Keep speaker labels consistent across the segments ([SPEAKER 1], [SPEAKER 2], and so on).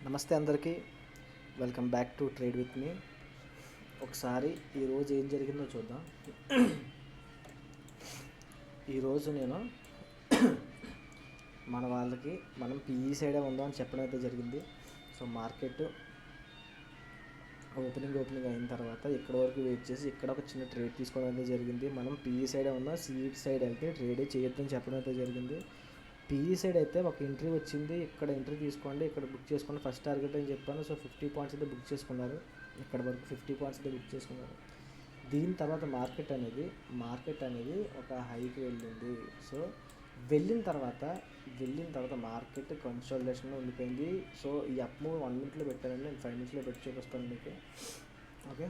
[SPEAKER 1] నమస్తే అందరికీ, welcome back to trade with me. ఒకసారి ఈరోజు ఏం జరిగిందో చూద్దాం. ఈరోజు నేను మన వాళ్ళకి మనం పీఈ సైడే ఉందాం అని చెప్పడం అయితే జరిగింది. సో మార్కెట్ ఓపెనింగ్ అయిన తర్వాత ఇక్కడ వరకు వెయిట్ చేసి ఇక్కడ ఒక చిన్న ట్రేడ్ తీసుకోవడం అయితే జరిగింది. మనం పీఈ సైడే ఉందాం, సీఈ సైడ్ అయితే ట్రేడే చేయొద్దని చెప్పడం అయితే జరిగింది. పీఈ సైడ్ అయితే ఒక ఎంట్రీ వచ్చింది, ఇక్కడ ఎంట్రీ తీసుకోండి, ఇక్కడ బుక్ చేసుకోండి, ఫస్ట్ టార్గెట్ అని చెప్పాను. సో 50 పాయింట్స్ అయితే బుక్ చేసుకున్నారు, ఇక్కడ వరకు 50 పాయింట్స్ అయితే బుక్ చేసుకున్నారు. దీని తర్వాత మార్కెట్ అనేది ఒక హైకి వెళ్ళింది. సో వెళ్ళిన తర్వాత మార్కెట్ కన్సాలిడేషన్లో ఉండిపోయింది. సో ఈ అప్ మూవ్ 1 మినిట్లో పెట్టానండి, నేను 5 మినిట్స్లో పెట్టి చూపిస్తాను మీకు. ఓకే,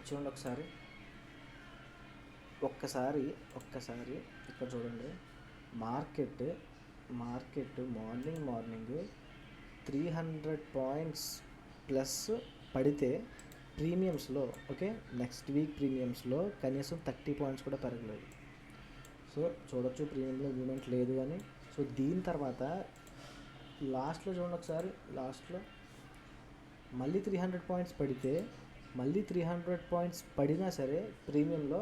[SPEAKER 1] చూడండి ఒక్కసారి ఇక్కడ చూడండి. మార్కెట్ మార్నింగ్ 300 పాయింట్స్ ప్లస్ పడితే ప్రీమియమ్స్లో, ఓకే, నెక్స్ట్ వీక్ ప్రీమియమ్స్లో కనీసం 30 పాయింట్స్ కూడా పెరగలేదు. సో చూడొచ్చు ప్రీమియంలో మూమెంట్ లేదు అని. సో దీని తర్వాత లాస్ట్లో చూడండి ఒకసారి, లాస్ట్లో మళ్ళీ 300 పాయింట్స్ పడితే, మళ్ళీ 300 పాయింట్స్ పడినా సరే ప్రీమియంలో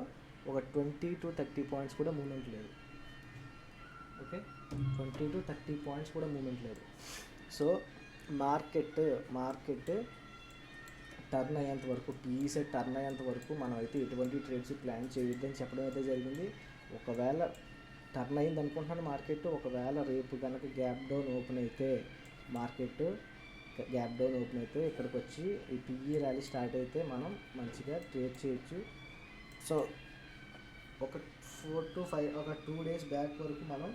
[SPEAKER 1] ఒక 20 to 30 పాయింట్స్ కూడా మూమెంట్ లేదు. ఓకే, 20 to 30 పాయింట్స్ కూడా మూమెంట్ లేదు. సో మార్కెట్ టర్న్ అయ్యేంత వరకు, పీఈ సెట్ టర్న్ అయ్యేంత వరకు మనం అయితే ఎటువంటి ట్రేడ్స్ ప్లాన్ చేయొద్దని చెప్పడం అయితే జరిగింది. ఒకవేళ టర్న్ అయింది అనుకుంటున్నాను మార్కెట్, ఒకవేళ రేపు కనుక గ్యాప్ డౌన్ ఓపెన్ అయితే ఇక్కడికి వచ్చి ఈ పీఈ ర్యాలీ స్టార్ట్ అయితే మనం మంచిగా ట్రేడ్ చేయొచ్చు. సో ఒక 4 to 5 ఒక 2 days బ్యాక్ వరకు మనం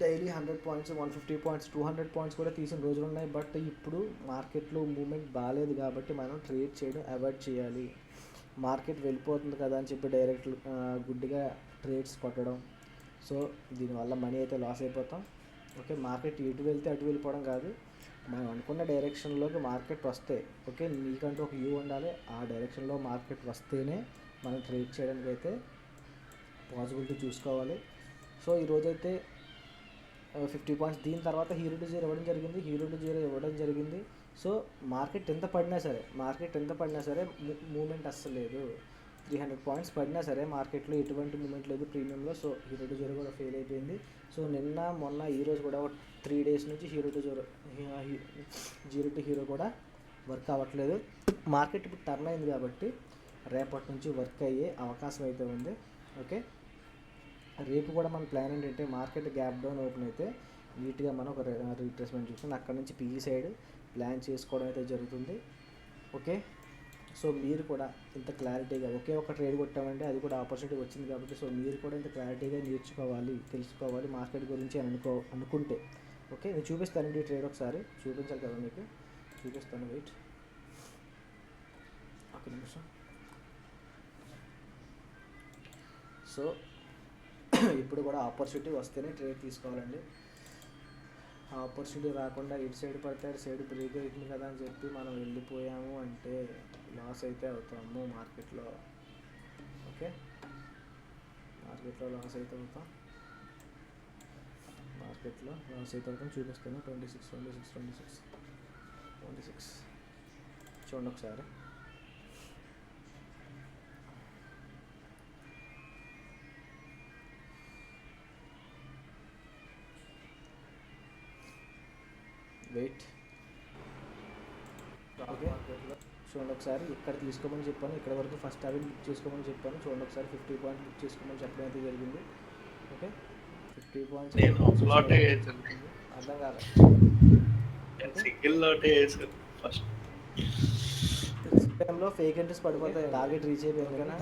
[SPEAKER 1] డైలీ 100 పాయింట్స్, 150 పాయింట్స్, 200 పాయింట్స్ కూడా తీసిన రోజులు ఉన్నాయి. బట్ ఇప్పుడు మార్కెట్లో మూమెంట్ బాగాలేదు కాబట్టి మనం ట్రేడ్ చేయడం అవాయిడ్ చేయాలి. మార్కెట్ వెళ్ళిపోతుంది కదా అని చెప్పి డైరెక్ట్ గుడ్డిగా ట్రేడ్స్ కొట్టడం, సో దీనివల్ల మనీ అయితే లాస్ అయిపోతాం. ఓకే, మార్కెట్ ఎటు వెళ్తే అటు వెళ్ళిపోవడం కాదు, మనం అనుకున్న డైరెక్షన్లోకి మార్కెట్ వస్తే, ఓకే, మీకంటూ ఒక వ్యూ ఉండాలి, ఆ డైరెక్షన్లో మార్కెట్ వస్తేనే మనం ట్రేడ్ చేయడానికి అయితే పాసిబిలిటీ చూసుకోవాలి. సో ఈరోజైతే 50 పాయింట్స్, దీని తర్వాత హీరో టు జీరో ఇవ్వడం జరిగింది. సో మార్కెట్ ఎంత పడినా సరే మూమెంట్ అస్సలు లేదు. 300 పాయింట్స్ పడినా సరే మార్కెట్లో ఎటువంటి మూమెంట్ లేదు ప్రీమియంలో. సో హీరో టు జీరో కూడా ఫెయిల్ అయిపోయింది. సో నిన్న మొన్న ఈరోజు కూడా 3 days నుంచి జీరో టు హీరో కూడా వర్క్ అవ్వట్లేదు. మార్కెట్ ఇప్పుడు టర్న్ అయింది కాబట్టి రేపటి నుంచి వర్క్ అయ్యే అవకాశం అయితే ఉంది. ఓకే, రేపు కూడా మన ప్లాన్ ఏంటంటే మార్కెట్ గ్యాప్ డౌన్ ఓపెన్ అయితే నీట్గా మనం ఒక రీట్రేస్మెంట్ చూసుకుని అక్కడ నుంచి పీఈ సైడ్ ప్లాన్ చేసుకోవడం అయితే జరుగుతుంది. ఓకే, సో మీరు కూడా ఇంత క్లారిటీగా ఒకే ఒక ట్రేడ్ కొట్టామంటే అది కూడా ఆపర్చునిటీ వచ్చింది కాబట్టి, సో మీరు కూడా ఇంత క్లారిటీగా తెలుసుకోవాలి మార్కెట్ గురించి అనుకుంటే. ఓకే, నేను చూపిస్తానండి ఈ ట్రేడ్, ఒకసారి చూపించాలి కదా మీకు, చూపిస్తాను. వెయిట్ ఒక నిమిషం. సో ఇప్పుడు కూడా ఆపర్చునిటీ వస్తేనే ట్రేడ్ తీసుకోవాలండి. ఆపర్చునిటీ రాకుండా ఇటు సైడ్ పడితే అటు సైడ్ బ్రేక్ అవుతుంది కదా అని చెప్పి మనం వెళ్ళిపోయాము అంటే లాస్ అయితే అవుతాము మార్కెట్లో. ఓకే, మార్కెట్లో లాస్ అయితే అవుతాం. చూపిస్తాను. 26 చూడండి ఒకసారి. వెయిట్, ఓకే, చూడండి ఒకసారి. ఇక్కడ తీసుకోమని చెప్పాను, ఇక్కడ వరకు ఫస్ట్ టార్గెట్ బుక్ చేసుకోమని చెప్పాను. చూడండి ఒకసారి 50 పాయింట్స్ బుక్ చేసుకోమని చెప్పడం అయితే జరిగింది. ఓకే, 50 పాయింట్స్ అర్థం కాలేదు. టైంలో ఫేక్ ఎంట్రీస్ పడిపోతాయి, టార్గెట్ రీచ్ అయిపోయింది కదా,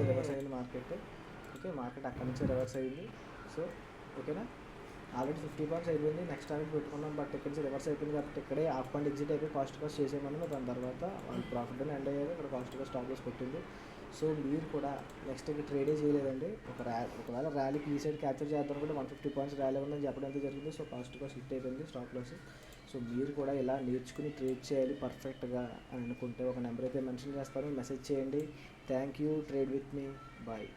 [SPEAKER 1] రివర్స్ అయింది మార్కెట్. ఓకే, మార్కెట్ అక్కడి నుంచి రివర్స్ అయింది. సో ఓకేనా, ఆల్రెడీ 50 పాయింట్స్ అయిపోయింది, నెక్స్ట్ టార్గెట్ పెట్టుకున్నాం. బట్ ఇక్కడ నుంచి రివర్స్ అయిపోయింది కాబట్టి ఇక్కడే హాఫ్ పాయింట్ ఎగ్జిట్ అయిపోయి కాస్ట్ చేసేయమని, దాని తర్వాత వాళ్ళు ప్రాఫిట్ అని ఎండ్ అయ్యారు. ఇక్కడ కాస్ట్ స్టాప్ లాస్ కొట్టింది. సో మీరు కూడా నెక్స్ట్ ఇక్కడ ట్రేడే చేయలేదండి, ఒకవేళ ర్యాలీకి ఈ సైడ్ క్యాప్చర్ చేద్దాం కూడా 150 పాయింట్స్ ర్యాలీ ఉందని చెప్పడం అయితే జరిగింది. సో కాస్ట్ హిట్ అయిపోయింది స్టాప్ లాస్. సో మీరు కూడా ఇలా నేర్చుకుని ట్రేడ్ చేయాలి పర్ఫెక్ట్గా అని అనుకుంటే ఒక నెంబర్ అయితే మెన్షన్ చేస్తాను, మెసేజ్ చేయండి. Thank you. Trade with me, bye.